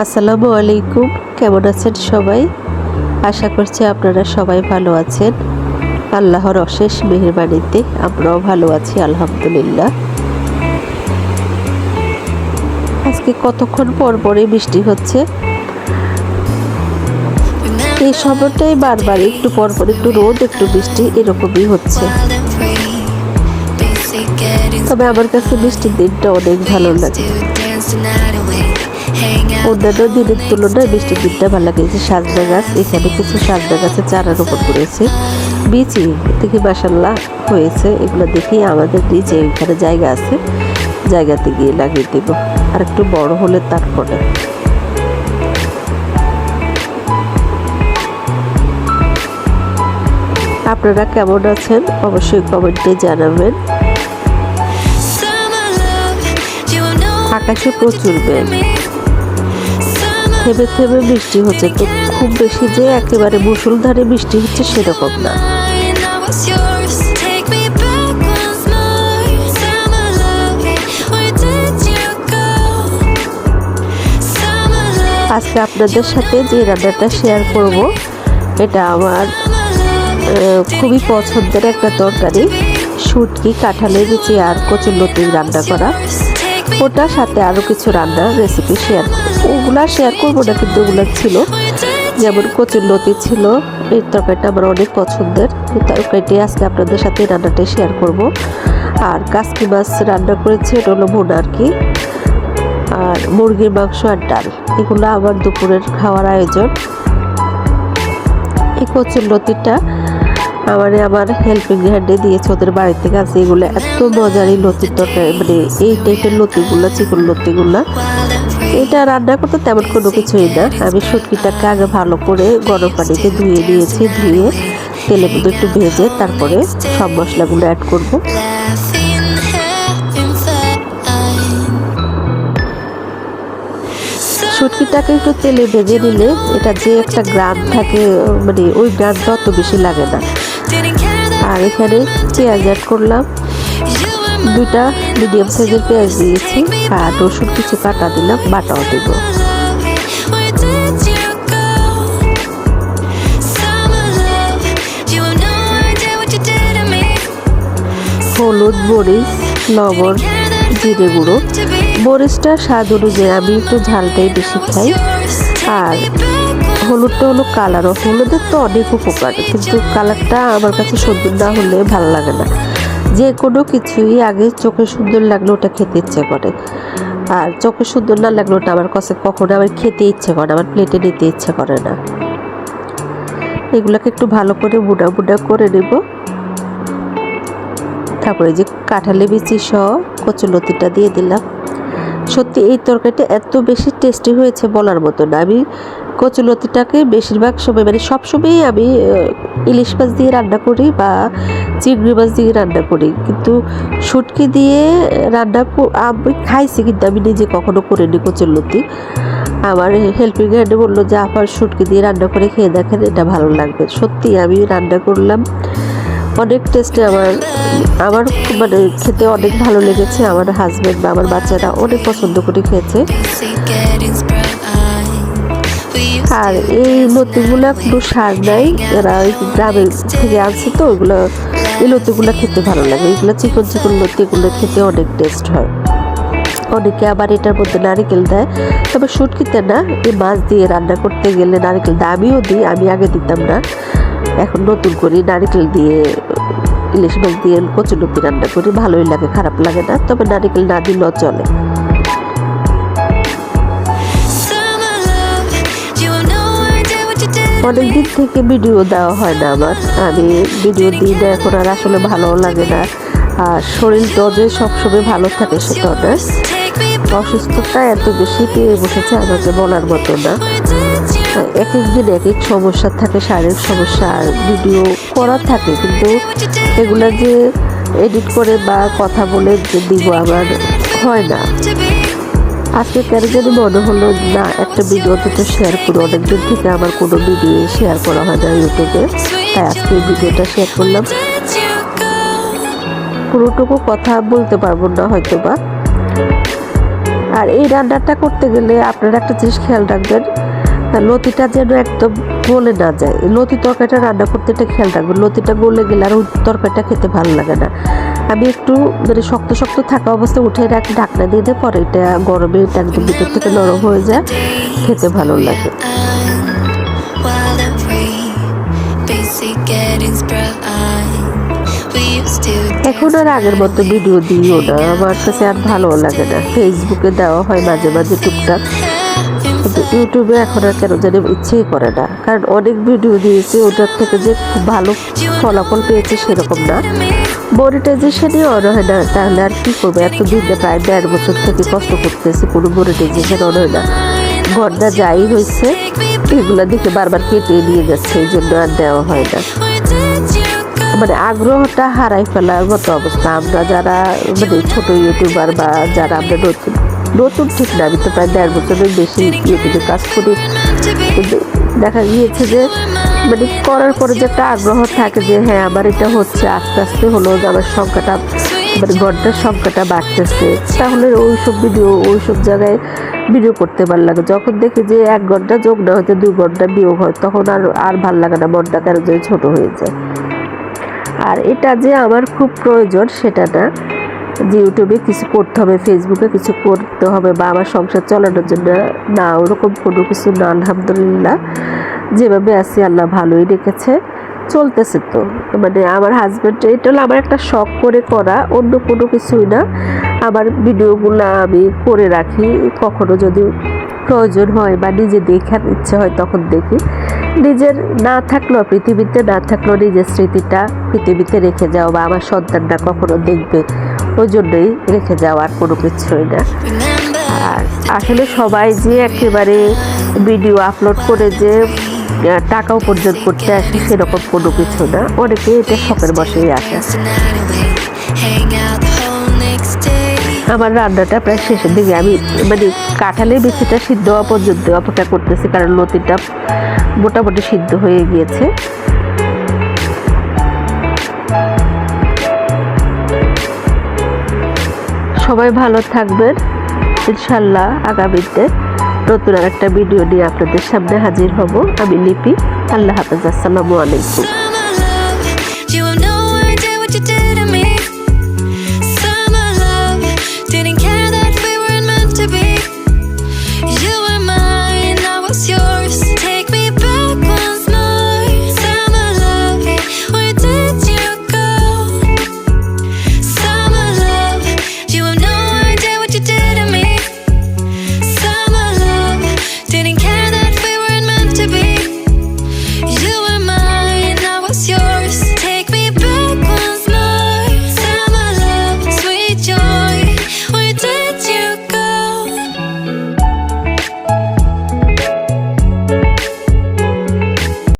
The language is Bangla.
আসসালামু আলাইকুম, কেমন আছেন সবাই? আশা করছি আপনারা সবাই ভালো আছেন। আল্লাহর অশেষ মেহেরবানিতে আমরাও ভালো আছি আলহামদুলিল্লাহ। আজকে কতক্ষণ পর পরে বৃষ্টি হচ্ছে। এই সময়টাই বারবার একটু পর পর একটু রোদ একটু বৃষ্টি এরকমই হচ্ছে। তবে আমার কাছে বৃষ্টির দিনটা অনেক ভালো লাগে। অন্যান্য দিনের তুলনায় বৃষ্টির দিনটা ভালো লাগে। যে সাজনা গাছ, এখানে কিছু সাজনা গাছের চারা রোপণ করেছে, বীজই দেখি মাশাআল্লাহ হয়েছে। এগুলো দেখি আমাদের নিচে এখানে জায়গা আছে, জায়গাতে গিয়ে লাগিয়ে দেব। আর একটু বড় হলে তারপরে। আপনারা কেমন আছেন অবশ্যই কমেন্টে জানাবেন। আকাশে প্রচুর মেঘ, থেমে থেমে বৃষ্টি হচ্ছে, তো খুব বেশি যে একেবারে মুষলধারে বৃষ্টি হচ্ছে সেরকম না। আজকে আপনাদের সাথে যে রান্নাটা শেয়ার করব, এটা আমার খুবই পছন্দের একটা তরকারি। শুটকি, কাঁঠালের বিচি আর কচুরলতি রান্না করা। ওটার সাথে আরও কিছু রান্নার রেসিপি শেয়ার, ওগুলা শেয়ার করবো না, কিন্তু ওগুলো ছিল, যেমন কচুরলতি ছিল। এই তরকারিটা আমার অনেক পছন্দের। এই তরকারিটি আজকে আপনাদের সাথে রান্নাটা শেয়ার করব। আর কাসকি মাছ রান্না করেছি, এটা হলো ভুনা আর কি। আর মুরগির মাংস আর ডাল, এগুলো আমার দুপুরের খাওয়ার আয়োজন। এই কচুরলতিটা আমার হেল্পিং হ্যান্ডে দিয়েছে, ওদের বাড়ি থেকে আছে। এগুলো এত মজার এই লতির তরকারি, মানে এই টাইপের লতিগুলো, চিকন লতিগুলো। এটা রান্না করতে তেমন কোনো কিছুই না। আমি শুটকিটাকে আগে ভালো করে গরম পানিতে ধুয়ে নিয়েছি, ধুয়ে তেলের মধ্যে একটু ভেজে তারপরে সব মশলাগুলো অ্যাড করব। শুটকিটাকে একটু তেলে ভেজে নিলে এটা যে একটা গ্রান থাকে, মানে ওই গ্রানটা অত বেশি লাগে না। আর এখানে পেঁয়াজ অ্যাড করলাম, 2টা মিডিয়াম সাইজের পেঁয়াজ দিয়েছি। আর রসুন কিছু কাটা দিলাম, বাটাও দেব। হলুদ, মরিচ, লবণ, জিরে গুঁড়ো। মরিচটা স্বাদ অনুযায়ী, আমি একটু ঝালটাই বেশি খাই। আর হলুদটা হলো কালার, হলুদের তো অনেক উপকার, কিন্তু কালারটা আমার কাছে সুন্দর না হলে ভালো লাগে না। যে কোনো কিছুই আগে চোখে সুন্দর লাগলে ওটা খেতে ইচ্ছে করে, আর চোখে সুন্দর না লাগলে ওটা আমার কাছে কখনো আমার খেতে ইচ্ছে করে না, আমার প্লেটে নিতে ইচ্ছে করে না। এগুলোকে একটু ভালো করে বুড়া বুড়া করে নেব। তারপরে যে কাঁঠালের বিচি সহ কচুরলতিটা দিয়ে দিলাম। সত্যি এই তরকারিটা এত বেশি টেস্টি হয়েছে বলার মতো না। আমি কচুরলতিটাকে বেশিরভাগ সময়, মানে সবসময়ই আমি ইলিশ মাছ দিয়ে রান্না করি বা চিংড়ি মাছ দিয়ে রান্না করি, কিন্তু শুটকি দিয়ে রান্না আমি খাইছি, কিন্তু আমি নিজে কখনো করিনি কচুরলতি। আমার হেল্পিং হ্যান্ডে বললো যে আবার শুটকি দিয়ে রান্না করে খেয়ে দেখেন, এটা ভালো লাগবে। সত্যি আমি রান্না করলাম, অনেক টেস্টি। আমার মানে খেতে অনেক ভালো লেগেছে। আমার হাজব্যান্ড বা আমার বাচ্চারা অনেক পছন্দ করে খেয়েছে। আর এই লতিগুলো কোনো সার নাই, এরা ওই গ্রামের থেকে আনছে, তো ওইগুলো এই লতিগুলো খেতে ভালো লাগে। এগুলো চিকন চিকন লতিগুলো খেতে অনেক টেস্ট হয়। অনেকে আবার এটার মধ্যে নারকেল দেয়, তবে শুটকিতে না, এই মাছ দিয়ে রান্না করতে গেলে নারকেল দেয়। আমিও দিই, আমি আগে দিতাম না, এখন নতুন করে নারকেল দিয়ে ইলিশ মাছ দিয়ে কচুরলতি রান্না করি, ভালোই লাগে, খারাপ লাগে না। তবে নারকেল না দিলেও চলে। অনেকদিন থেকে ভিডিও দেওয়া হয় না আমার, আমি ভিডিও দিই না এখন, আর আসলে ভালোও লাগে না। আর শরীরটা যে সবসময় ভালো থাকে সেটা না, অসুস্থতা এত বেশি পেয়ে বসেছে আমাকে বলার মতো না। এক এক দিন এক এক সমস্যা থাকে, শারীরিক সমস্যা, আর ভিডিও করা থাকে, কিন্তু এগুলো যে এডিট করে বা কথা বলে যে দিব আমার হয় না। আজকে কেন জানি মনে হলো না একটা ভিডিও তো শেয়ার করো, অনেকদিন থেকে আমার কোনো ভিডিও শেয়ার করা হয় না ইউটিউবে, তাই আজকে ভিডিওটা শেয়ার করলাম। পুরোটুকু কথা বলতে পারবো না হয়তো বা, আর এই রান্নাটা করতে গেলে আপনারা একটা জিনিস খেয়াল রাখবেন, লতিটা যেন একদম গলে না যায়। লতি তরকারিটা রান্না করতে এটা খেয়াল রাখবেন, লতিটা গলে গেলে আর ওই তরকারিটা খেতে ভালো লাগে না। আমি একটু মানে শক্ত শক্ত থাকা অবস্থায় উঠে রাখি, ঢাকনা দিয়ে দিয়ে, পরে এটা গরমে এটা একদম ভিতর থেকে নরম হয়ে যায়, খেতে ভালো লাগে। এখন আর আগের মতো ভিডিও দিও না, আমার কাছে আর ভালো লাগে না। ফেসবুকে দেওয়া হয় মাঝে মাঝে টুকটাক, কিন্তু ইউটিউবে এখন আর কেন জানি ইচ্ছেই করে না, কারণ অনেক ভিডিও দিয়েছি, ওটার থেকে যে খুব ভালো ফলাফল পেয়েছি সেরকম না। মনিটাইজেশনই অন হয় না, তাহলে আর কী করবে? এতদিন প্রায় 1.5 বছর থেকে কষ্ট করতেছি, কোনো মনিটাইজেশন অন হয় না। ঘন্টা যাই হয়েছে এগুলো দেখে বারবার কেটে নিয়ে যাচ্ছে, এই জন্য আর দেওয়া হয় না। মানে আগ্রহটা হারাই ফেলার মতো অবস্থা। আমরা যারা মানে ছোট ইউটিউবার বা যারা আমরা নতুন ঠিক না, আমি তো প্রায় 1.5 বছরের বেশি ইউটিউবে কাজ করি, কিন্তু দেখা গিয়েছে যে মানে করার পরে যে একটা আগ্রহ থাকে যে হ্যাঁ আমার এটা হচ্ছে, আস্তে আস্তে হলো যে আমার সংখ্যাটা মানে ঘন্টার সংখ্যাটা বাড়তেছে, তাহলে ওইসব ভিডিও ওইসব জায়গায় ভিডিও করতে ভালো লাগে। যখন দেখি যে 1 ঘন্টা যোগ না হয়তো 2 ঘন্টা বিয়োগ হয়, তখন আর ভালো লাগে না, মনটা কেন যে ছোটো হয়ে যায়। আর এটা যে আমার খুব প্রয়োজন সেটা না, যে ইউটিউবে কিছু করতে হবে, ফেসবুকে কিছু করতে হবে বা আমার সংসার চালানোর জন্য না, ওরকম কোনো কিছু না। আলহামদুলিল্লাহ যেভাবে আছি আল্লাহ ভালোই রেখেছে, চলতেছে। তো মানে আমার হাজব্যান্ড, এটা হলো আমার একটা শখ করে করা, অন্য কোনো কিছুই না। আমার ভিডিওগুলো আমি করে রাখি, কখনো যদি প্রয়োজন হয় বা নিজে দেখার ইচ্ছে হয় তখন দেখি। নিজের না থাকলেও, পৃথিবীতে না থাকলেও নিজের স্মৃতিটা পৃথিবীতে রেখে যাও, বা আমার সন্তানরা কখনো দেখবে, ওই জন্যই রেখে যাওয়ার কোনো কিছুই না। আর আসলে সবাই যে একেবারে ভিডিও আপলোড করে যে টাকা উপার্জন করতে আসে সেরকম কোনো কিছু না, অনেকে এটা শখের বসেই আসে। আমার রান্নাটা প্রায় শেষের দিকে, আমি মানে কাঁঠালের বিচিটা সিদ্ধ হওয়া পর্যন্ত অপেক্ষা করতেছি, কারণ লতিটা মোটামুটি সিদ্ধ হয়ে গিয়েছে। সবাই ভালো থাকবেন, ইনশাল্লাহ আগামীতে নতুন আর একটা ভিডিও নিয়ে আপনাদের সামনে হাজির হব। আমি লিপি, আল্লাহ হাফেজ, আসসালামু আলাইকুম।